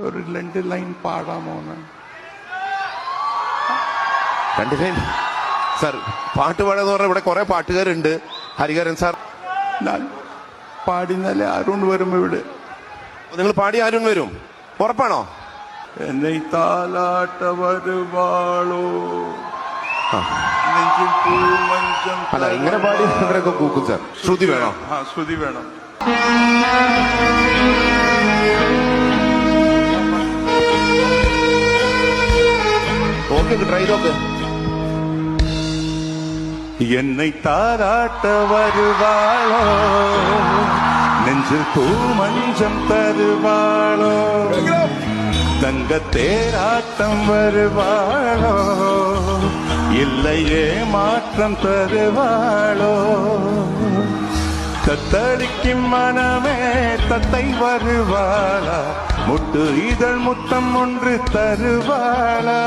ഒരു 2 line പാടാമോന്ന്? 2 line sir? പാട്ട് പാടാന്ന് പറഞ്ഞാൽ ഇവിടെ കുറെ പാട്ടുകാരുണ്ട്. ഹരിഹരൻ സാർ ഞാൻ പാടിന്നാലേ അരുൺ വരും ഇവിടെ. നിങ്ങൾ പാടി അരുൺ വരും, ഉറപ്പാണോ? എന്നെ താലാട്ട വരുവാളോ നെഞ്ചിൽ പൂമഞ്ചം. അല്ല, ഇങ്ങനെ പാടി ഇവരൊക്കെ കൂക്കും സാർ. ശ്രുതി വേണോ? ആ, ശ്രുതി വേണം. ഓക്കെ, ട്രൈ നോക്ക്. என்னை தாராட்ட வருவாளோ நெஞ்சில் பூமஞ்சம் தருவாளோ தங்க தேராட்டம் வருவாளோ இல்லையே மாற்றம் தருவாளோ தத்தளிக்கும் மனமே தத்தை வருவாளா முட்டு இதழ் முத்தம் ஒன்று தருவாளா